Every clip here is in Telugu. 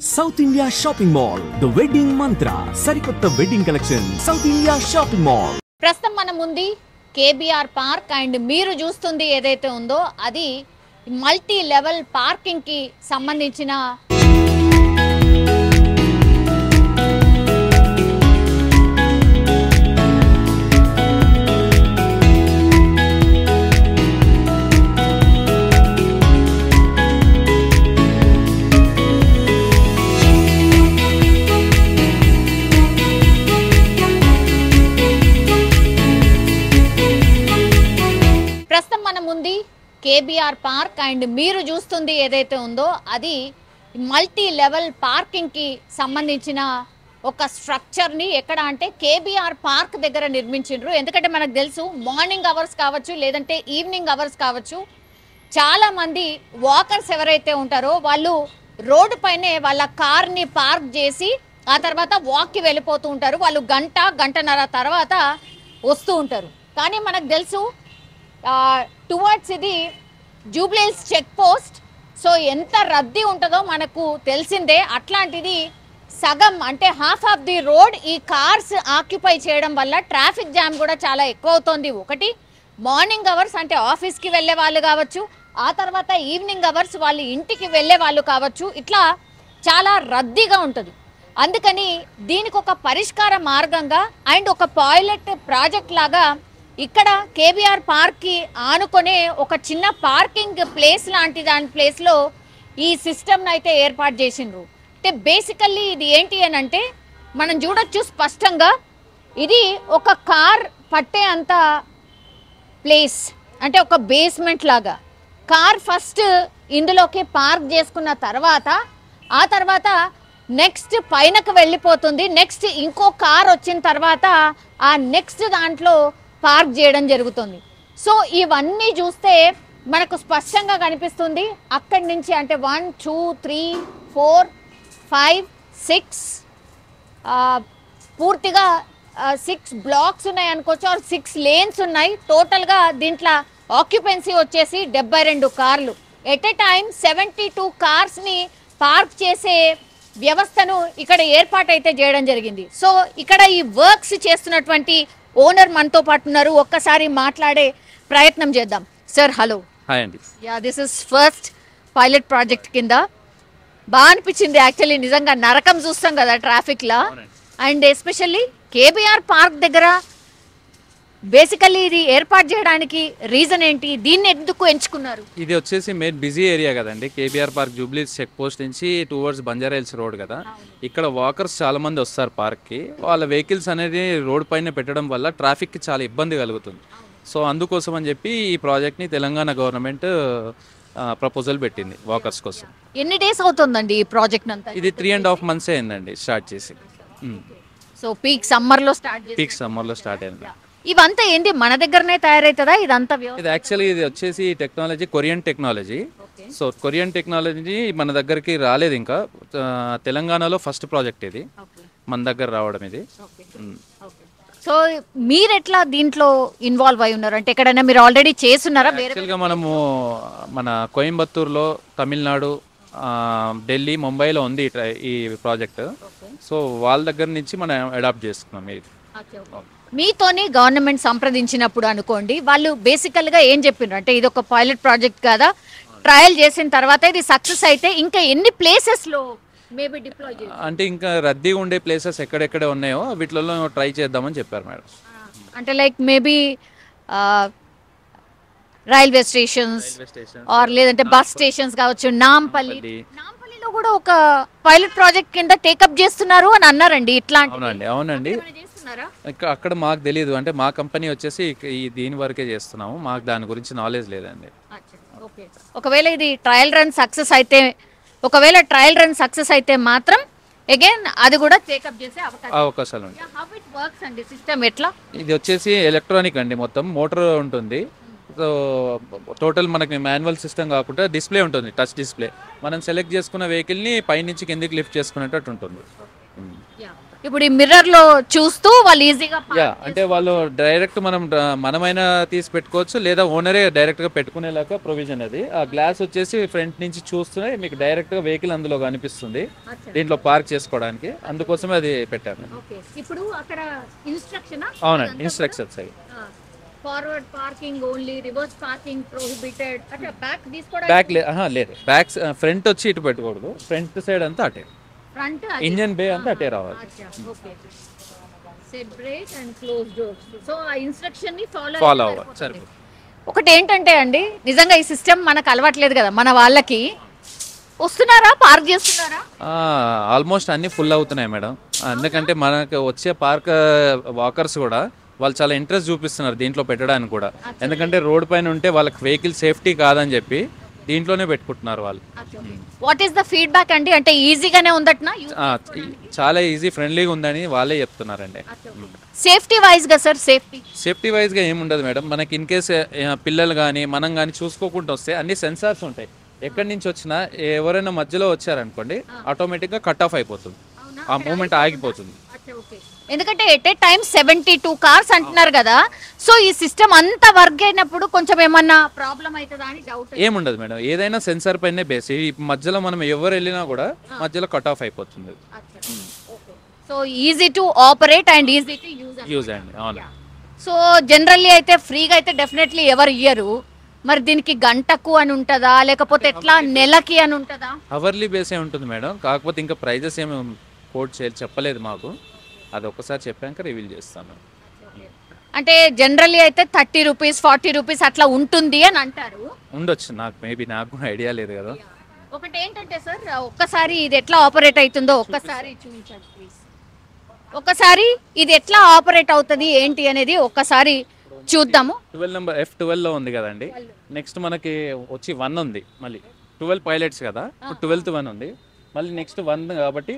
South India Shopping Mall, the wedding mantra, sarikotta wedding collection, South India Shopping Mall. ప్రస్తుతం మన ముందు కేబీఆర్ పార్క్ అండ్ మీరు చూస్తుంది ఏదైతే ఉందో అది మల్టీ లెవెల్ పార్కింగ్ కి సంబంధించిన ప్రస్తుతం మన ముందు కేబీఆర్ పార్క్ అండ్ మీరు చూస్తుంది ఏదైతే ఉందో అది మల్టీ లెవెల్ పార్కింగ్ కి సంబంధించిన ఒక స్ట్రక్చర్ ని ఎక్కడ అంటే కేబీఆర్ పార్క్ దగ్గర నిర్మించిండ్రు. ఎందుకంటే మనకు తెలుసు మార్నింగ్ అవర్స్ కావచ్చు లేదంటే ఈవినింగ్ అవర్స్ కావచ్చు, చాలా మంది వాకర్స్ ఎవరైతే ఉంటారో వాళ్ళు రోడ్డు పైనే వాళ్ళ కార్ని పార్క్ చేసి ఆ తర్వాత వాక్కి వెళ్ళిపోతూ ఉంటారు. వాళ్ళు గంటన్నర తర్వాత వస్తూ ఉంటారు. కానీ మనకు తెలుసు టువర్డ్స్ ఇది జూబ్లీహిల్స్ చెక్ పోస్ట్, సో ఎంత రద్దీ ఉంటుందో మనకు తెలిసిందే. అట్లాంటిది సగం అంటే హాఫ్ ఆఫ్ ది రోడ్ ఈ కార్స్ ఆక్యుపై చేయడం వల్ల ట్రాఫిక్ జామ్ కూడా చాలా ఎక్కువ అవుతుంది. ఒకటి మార్నింగ్ అవర్స్ అంటే ఆఫీస్కి వెళ్ళే వాళ్ళు కావచ్చు, ఆ తర్వాత ఈవినింగ్ అవర్స్ వాళ్ళు ఇంటికి వెళ్ళే వాళ్ళు కావచ్చు, ఇట్లా చాలా రద్దీగా ఉంటుంది. అందుకని దీనికి ఒక పరిష్కార మార్గంగా అండ్ ఒక పైలట్ ప్రాజెక్ట్ లాగా ఇక్కడ కేబీఆర్ పార్క్కి ఆనుకునే ఒక చిన్న పార్కింగ్ ప్లేస్ లాంటి దాని ప్లేస్లో ఈ సిస్టమ్ని అయితే ఏర్పాటు చేసిండ్రు. అంటే బేసికల్లీ ఇది ఏంటి అని అంటే మనం చూడొచ్చు స్పష్టంగా ఇది ఒక కార్ పట్టే అంత ప్లేస్, అంటే ఒక బేస్మెంట్ లాగా కార్ ఫస్ట్ ఇందులోకి పార్క్ చేసుకున్న తర్వాత ఆ తర్వాత నెక్స్ట్ పైనకు వెళ్ళిపోతుంది. నెక్స్ట్ ఇంకో కార్ వచ్చిన తర్వాత ఆ నెక్స్ట్ దాంట్లో పార్క్ చేయడం జరుగుతుంది. సో ఇవన్నీ చూస్తే మనకు స్పష్టంగా కనిపిస్తుంది. అక్కడి నుంచి అంటే 1 2 3 4 5 6 పూర్తిగా 6 బ్లాక్స్ ఉన్నాయి అనుకోవచ్చు, 6 లేన్స్ ఉన్నాయి. టోటల్గా దీంట్లో ఆక్యుపెన్సీ వచ్చేసి 72 కార్లు. ఎట్ ఎ టైం 72 కార్స్ని పార్క్ చేసే వ్యవస్థను ఇక్కడ ఏర్పాటైతే చేయడం జరిగింది. సో ఇక్కడ ఈ వర్క్స్ చేస్తున్నటువంటి ఓనర్ మనతో పాటు ఉన్నారు. ఒక్కసారి మాట్లాడే ప్రయత్నం చేద్దాం. Sir hello. హాయ్ అండి. Yeah, this is first pilot project కింద. బాగా అనిపించింది యాక్చువల్లీ, నిజంగా నరకం చూస్తాం కదా ట్రాఫిక్లో. అండ్ ఎస్పెషల్లీ కేబీఆర్ పార్క్ దగ్గర బేసికల్లీ ఇది ఏర్పాటు చేయడానికి రీజన్ ఏంటి, దీన్ని ఎందుకు ఎంచుకున్నారు? ఇది వచ్చేసి మెయిన్ బిజీ ఏరియా కదండి. KBR park Jubilee Hills check post నుంచి టువర్డ్స్ బంజారాహిల్స్ రోడ్ కదా. ఇక్కడ వాకర్స్ చాలా మంది వస్తారు పార్క్కి. వాళ్ళ వెహికల్స్ అనేది రోడ్ పైన పెట్టడం వల్ల ట్రాఫిక్కి చాలా ఇబ్బంది కలుగుతుంది. సో అందుకోసం అని చెప్పి ఈ ప్రాజెక్ట్ని తెలంగాణ గవర్నమెంట్ ప్రపోజల్ పెట్టింది వాకర్స్ కోసం. ఎన్ని డేస్ అవుతుందండి ఈ ప్రాజెక్ట్ అంతా? ఇది 3.5 months అయిందండి స్టార్ట్ చేసి. సో పీక్ సమ్మర్లో స్టార్ట్ అయింది. ఇవంతా ఏంటి మన దగ్గరనే తయారవుతుందా ఇదంతా? ఇది యాక్చువల్లీ ఇది వచ్చేసి technology Korean technology. So Korean technology మన దగ్గరికి రాలేదు ఇంకా. తెలంగాణలో ఫస్ట్ ప్రాజెక్ట్ ఇది మన దగ్గర రావడం ఇది. సో మీరు ఎట్లా దీంట్లో ఇన్వాల్వ్ అయి ఉన్నారు? అంటే ఎక్కడైనా మీరు ఆల్రెడీ చేస్తున్నారా? యాక్చువల్గా మనము మన కోయంబత్తూర్లో, తమిళనాడు, ఢిల్లీ, ముంబైలో ఉంది ఈ ప్రాజెక్ట్. సో వాళ్ళ దగ్గర నుంచి మనం అడాప్ట్ చేసుకున్నాం ఇది. మీతోని గవర్నమెంట్ సంప్రదించినప్పుడు అనుకోండి, వాళ్ళు బేసికల్గా ఏం చెప్పినారు అంటే ఇది ఒక పైలట్ ప్రాజెక్ట్ కదా, ట్రయల్ చేసిన తర్వాత ఇది సక్సెస్ అయితే ఇంకా ఎన్ని ప్లేసెస్లో మేబీ డిప్లాయ్ చేయాలి అంటే ఇంకా రద్దీగా ఉండే ప్లేసెస్ ఎక్కడెక్కడ ఉన్నాయో వీటిలో ట్రై చేద్దామని చెప్పారు మేడం. అంటే like maybe railway stations or లేదంటే బస్ స్టేషన్స్ కావచ్చు. నాంపల్లిలో కూడా ఒక పైలట్ ప్రాజెక్ట్ కింద టేకప్ చేస్తున్నారు అని అన్నారండి. ఇట్లాంటి అవునండి. అక్కడ మాకు తెలియదు, అంటే మా కంపెనీ వచ్చేసి దీని వరకే చేస్తున్నాము, మాకు దాని గురించి నాలెడ్జ్ లేదండి. ఒకవేళ ఇది ట్రయల్ రన్ సక్సెస్ అయితే మాత్రం అగైన్ అది కూడా టేకప్ చేసే అవకాశాలు ఉంటాయి. సిస్టమ్ ఎట్లా? ఇది వచ్చేసి ఎలక్ట్రానిక్ అండి, మొత్తం మోటార్ ఉంటుంది. సో టోటల్ మనకి మాన్యువల్ సిస్టమ్ కాకుండా డిస్ప్లే ఉంటుంది, టచ్ డిస్ప్లే. మనం సెలెక్ట్ చేసుకున్న వెహికల్ని పైనుంచి కిందికి లిఫ్ట్ చేసుకునేటట్టు ఉంటుంది. ఇప్పుడు ఈ మిర్రర్ లో చూస్తూ వాళ్ళు ఈజీగా యా, అంటే వాళ్ళు డైరెక్ట్ మనమైనా తీసి పెట్టుకోవచ్చు, లేదా ఓనరే డైరెక్ట్ గా పెట్టుకునేలాగా ప్రొవిజన్ అది. ఆ గ్లాస్ వచ్చేసి ఫ్రంట్ నుంచి చూస్తూనే మీకు డైరెక్ట్ గా వెహికల్ అందులో కనిపిస్తుంది దీంట్లో పార్క్ చేసుకోవడానికి, అందుకోసమే అది పెట్టాను. ఇప్పుడు అక్కడ ఇన్స్ట్రక్షన్ అవునండి, ఇన్స్ట్రక్షన్స్ అవి. Forward parking only, reverse parking prohibited, అంటే బ్యాక్ బ్యాక్ లేదు, బ్యాక్ ఫ్రంట్ వచ్చి ఇటు పెట్టకూడదు, ఫ్రంట్ సైడ్ అంతా అటే, ఫ్రంట్ ఇంజన్ బే అంతా అటే రావాలి. Okay, set break and close doors. So ఆ ఇన్స్ట్రక్షన్ ని ఫాలో అవ్వాలి సరే. ఒకటి ఏంటంటే అండి, నిజంగా ఈ సిస్టమ్ మనకు అలవాట్లేదు కదా మన వాళ్ళకి. వస్తున్నారా, పార్క్ చేస్తున్నారా? ఆల్మోస్ట్ అన్ని ఫుల్ అవుతున్నాయి మేడం, ఎందుకంటే మనకు వచ్చే పార్క్ వాకర్స్ కూడా వాళ్ళు చాలా ఇంట్రెస్ట్ చూపిస్తున్నారు దీంట్లో పెట్టడానికి కూడా, ఎందుకంటే రోడ్ పైన ఉంటే వాళ్ళకి వెహికల్ సేఫ్టీ కాదని చెప్పి దీంట్లోనే పెట్టుకుంటున్నారు వాళ్ళు. వాట్ ఈస్ ద ఫీడ్బ్యాక్ అండి, అంటే ఈజీగానే ఉందట్నా? చాలా ఈజీ ఫ్రెండ్లీగా ఉందని వాళ్ళే చెప్తున్నారండి. సేఫ్టీ వైజ్ గా సార్, సేఫ్టీ వైజ్ గా ఏముండదు మేడం, మనకి ఇన్ కేస్ పిల్లలు కానీ మనం కానీ చూసుకోకుండా వస్తే అన్ని సెన్సార్స్ ఉంటాయి, ఎక్కడి నుంచి వచ్చినా ఎవరైనా మధ్యలో వచ్చారనుకోండి ఆటోమేటిక్ గా కట్ ఆఫ్ అయిపోతుంది, ఆ మూమెంట్ ఆగిపోతుంది. ఎందుకంటే ఎట్ ఏ టైం 72 కార్స్ అంటున్నారు కదా, సో ఈ సిస్టమ్ అంతా వర్క్ అయినప్పుడు కొంచెం ఏమన్నా ప్రాబ్లం అవుతుందా అని డౌట్. ఏముండదు మేడం, ఏదైనా సెన్సార్ పైనే బేస్, ఈ మధ్యలో మనం ఎవరు వెళ్ళినా కూడా మధ్యలో కట్ ఆఫ్ అయిపోతుంది. So easy to operate and easy to use అండి. అవును. సో జనరల్లీ అయితే ఫ్రీగా అయితే డెఫినెట్లీ ఎవరు ఇయ్యరు, మరి దీనికి గంటకు అని ఉంటుందా, లేకపోతే ఎట్లా నెలకి అని ఉంటుందా? అవర్లీ బేసే ఉంటుంది మేడం, కాకపోతే ఇంకా ప్రైజెస్ ఏమి కోట్ చెప్పలేదు మాకు, అది ఒక్కసారి చెప్పాక రివీల్ చేస్తాను. అంటే జనరల్లీ అయితే 30 రూపీస్ 40 రూపీస్ అట్లా ఉంటుంది అని అంటారు. ఉండొచ్చు, నాకు ఐడియా లేదు కదా. ఒకటి ఏంటంటే సార్, ఒక్కసారి ఇది ఎట్లా ఆపరేట్ అవుతుందో ఒక్కసారి చూపించండి ప్లీజ్. ఒక్కసారి ఇది ఎట్లా ఆపరేట్ అవుతుంది ఏంటి అనేది ఒక్కసారి చూద్దాము. 12 నెంబర్ F12 లో ఉంది కదండి, నెక్స్ట్ మనకి వచ్చి 1 ఉంది, మళ్ళీ 12 పైలట్స్ కదా, 12th 1 ఉంది, మళ్ళీ నెక్స్ట్ 1 కాబట్టి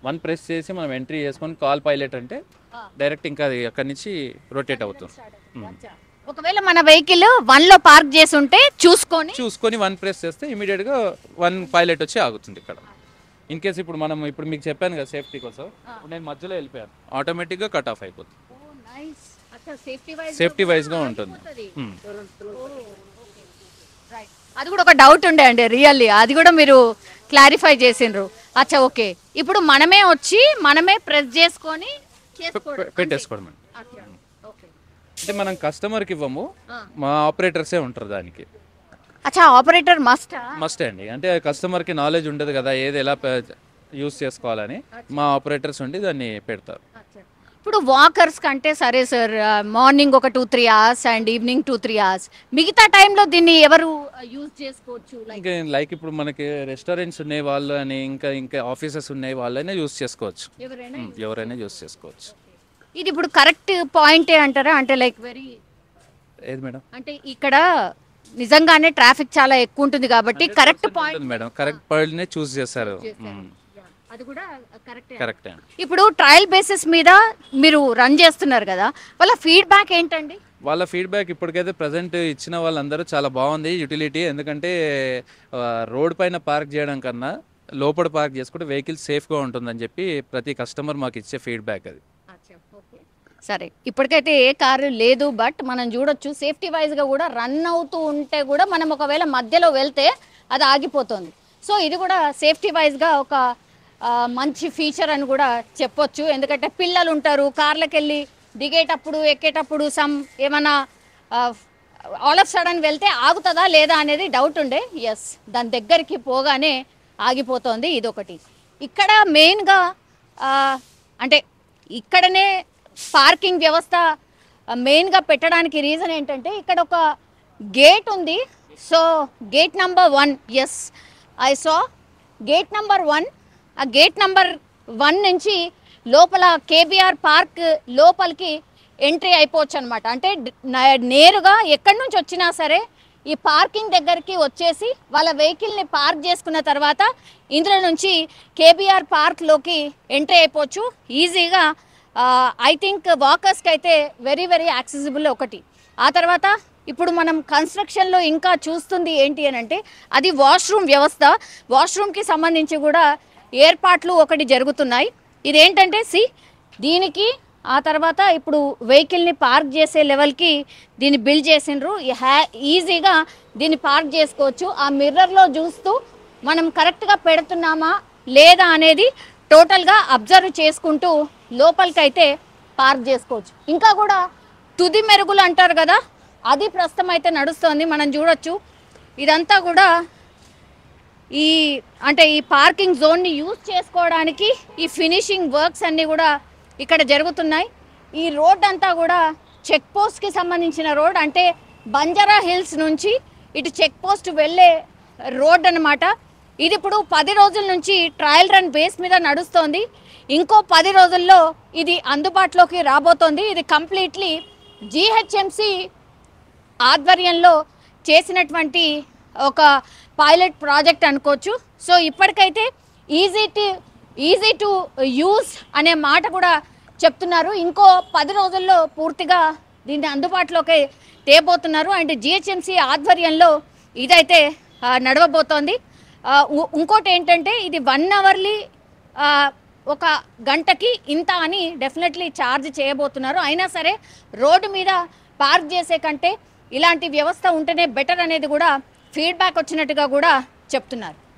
1 ప్రెస్ చేసి మనం ఎంట్రీ చేసుకొని కాల్ పైలట్ అంటే డైరెక్ట్ ఇంకా అది అక్కడి నుంచి రొటేట్ అవుతుంది. ఒకవేళ మన వెహికల్ 1 లో పార్క్ చేసి ఉంటే చూసుకొని 1 ప్రెస్ చేస్తే ఇమీడియట్ గా 1 పైలట్ వచ్చి ఆగుతుంది ఇక్కడ. ఇన్ కేస్ ఇప్పుడు మీకు చెప్పాను కదా సేఫ్టీ కోసం, నేను మధ్యలో వెళ్ళిపోయాను, ఆటోమేటిక్ గా కట్ ఆఫ్ అయిపోతుంది. సేఫ్టీ వైజ్ గా ఉంటుంది. అది కూడా ఒక డౌట్ ఉండే అండి రియల్లీ, అది కూడా మీరు క్లారిఫై చేసిండ్రు. అచ్చా ఓకే, ఇప్పుడు మనమే ప్రెస్ చేసుకొని పెట్టేసుకోవడం అంటే మనం కస్టమర్కి ఇవ్వము, మా ఆపరేటర్సే ఉంటారు దానికి. అచ్చా, ఆపరేటర్ మస్ట్ అండి, అంటే కస్టమర్కి నాలెడ్జ్ ఉండదు కదా ఏది ఎలా యూస్ చేసుకోవాలని, మా ఆపరేటర్స్ ఉండి దాన్ని పెడతారు. ఇప్పుడు వాకర్స్ కంటే సరే సార్, మార్నింగ్ ఒక 2-3 అవర్స్ అండ్ ఈవినింగ్ 2-3 అవర్స్, మిగతా టైంలో దీన్ని ఎవరు యూజ్ చేసుకోవచ్చు? లైక్ ఇప్పుడు మనకి రెస్టారెంట్స్ ఉన్నాయి వాళ్ళు అని, ఇంకా ఆఫీసెస్ ఉన్నాయి వాళ్ళైనా యూజ్ చేసుకోవచ్చు, ఎవరైనా యూజ్ చేసుకోవచ్చు. ఇది ఇప్పుడు కరెక్ట్ పాయింటే అంటారా? అంటే లైక్ ఏది మేడం, అంటే ఇక్కడ నిజంగానే ట్రాఫిక్ చాలా ఎక్కువ ఉంటుంది కాబట్టి కరెక్ట్ పాయింట్ మేడం, కరెక్ట్ పాయింట్నే చూస్ చేస్తారు. అది కూడా కరెక్ట్. ఇప్పుడు ట్రయల్ బేసిస్ మీద మీరు రన్ చేస్తున్నారు కదా, వాళ్ళ ఫీడ్బ్యాక్ ఏంటండి? వాళ్ళ ఫీడ్బ్యాక్ ఇప్పటికైతే ప్రజెంట్ ఇచ్చిన వాళ్ళందరూ చాలా బాగుంది యూటిలిటీ, ఎందుకంటే రోడ్ పైన పార్క్ చేయడం కన్నా లోపల పార్క్ చేసుకుంటే వెహికల్ సేఫ్గా ఉంటుందని చెప్పి ప్రతి కస్టమర్ మాకు ఇచ్చే ఫీడ్బ్యాక్ అది. సరే, ఇప్పటికైతే ఏ కారు లేదు, బట్ మనం చూడొచ్చు సేఫ్టీ వైజ్గా కూడా రన్ అవుతూ ఉంటే కూడా మనం ఒకవేళ మధ్యలో వెళ్తే అది ఆగిపోతుంది. సో ఇది కూడా సేఫ్టీ వైజ్గా ఒక మంచి ఫీచర్ అని కూడా చెప్పొచ్చు, ఎందుకంటే పిల్లలు ఉంటారు కార్లకు వెళ్ళి దిగేటప్పుడు ఎక్కేటప్పుడు ఏమన్నా ఆల్ ఆఫ్ సడన్ వెళ్తే ఆగుతుందా లేదా అనేది డౌట్ ఉండే. ఎస్, దాని దగ్గరికి పోగానే ఆగిపోతుంది. ఇదొకటి. ఇక్కడ మెయిన్గా అంటే ఇక్కడనే పార్కింగ్ వ్యవస్థ మెయిన్గా పెట్టడానికి రీజన్ ఏంటంటే ఇక్కడ ఒక గేట్ ఉంది. సో gate number 1, yes I saw gate number 1. ఆ గేట్ నెంబర్ 1 నుంచి లోపల కేబీఆర్ పార్క్ లోపలికి ఎంట్రీ అయిపోవచ్చు అనమాట. అంటే నేరుగా ఎక్కడి నుంచి వచ్చినా సరే ఈ పార్కింగ్ దగ్గరికి వచ్చేసి వాళ్ళ వెహికల్ని పార్క్ చేసుకున్న తర్వాత ఇందులో నుంచి కేబీఆర్ పార్క్లోకి ఎంట్రీ అయిపోవచ్చు ఈజీగా. ఐ థింక్ వాకర్స్కి అయితే వెరీ వెరీ యాక్సెసిబుల్ ఒకటి. ఆ తర్వాత ఇప్పుడు మనం కన్స్ట్రక్షన్లో ఇంకా చూస్తుంది ఏంటి అని అంటే అది వాష్రూమ్ వ్యవస్థ. వాష్రూమ్కి సంబంధించి కూడా ఏర్పాట్లు ఒకటి జరుగుతున్నాయి. ఇదేంటంటే దీనికి ఆ తర్వాత ఇప్పుడు వెహికల్ని పార్క్ చేసే లెవెల్కి దీన్ని బిల్డ్ చేసిండ్రు. ఈజీగా దీన్ని పార్క్ చేసుకోవచ్చు. ఆ మిర్రర్లో చూస్తూ మనం కరెక్ట్గా పెడుతున్నామా లేదా అనేది టోటల్గా అబ్జర్వ్ చేసుకుంటూ లోపలికైతే పార్క్ చేసుకోవచ్చు. ఇంకా కూడా తుది మెరుగులు అంటారు కదా, అది ప్రస్తుతం అయితే నడుస్తోంది. మనం చూడొచ్చు ఇదంతా కూడా ఈ పార్కింగ్ జోన్ని యూజ్ చేసుకోవడానికి ఈ ఫినిషింగ్ వర్క్స్ అన్నీ కూడా ఇక్కడ జరుగుతున్నాయి. ఈ రోడ్ అంతా కూడా చెక్ పోస్ట్కి సంబంధించిన రోడ్, అంటే బంజారా హిల్స్ నుంచి ఇటు చెక్ పోస్ట్ వెళ్ళే రోడ్ అన్నమాట. ఇది ఇప్పుడు 10 రోజుల నుంచి ట్రయల్ రన్ బేస్ మీద నడుస్తోంది. ఇంకో 10 రోజుల్లో ఇది అందుబాటులోకి రాబోతోంది. ఇది కంప్లీట్లీ జిహెచ్ఎంసి ఆధ్వర్యంలో చేసినటువంటి ఒక పైలట్ ప్రాజెక్ట్ అనుకోవచ్చు. సో ఇప్పటికైతే ఈజీ టు యూస్ అనే మాట కూడా చెప్తున్నారు. ఇంకో 10 రోజుల్లో పూర్తిగా దీన్ని అందుబాటులోకి తేబోతున్నారు. అండ్ జిహెచ్ఎంసి ఆధ్వర్యంలో ఇదైతే నడవబోతోంది. ఇంకోటి ఏంటంటే ఇది 1 అవర్లీ ఒక గంటకి ఇంత అని డెఫినెట్లీ ఛార్జ్ చేయబోతున్నారు. అయినా సరే రోడ్డు మీద పార్క్ చేసే కంటే ఇలాంటి వ్యవస్థ ఉంటేనే బెటర్ అనేది కూడా ఫీడ్బ్యాక్ వచ్చినట్టుగా కూడా చెప్తున్నారు.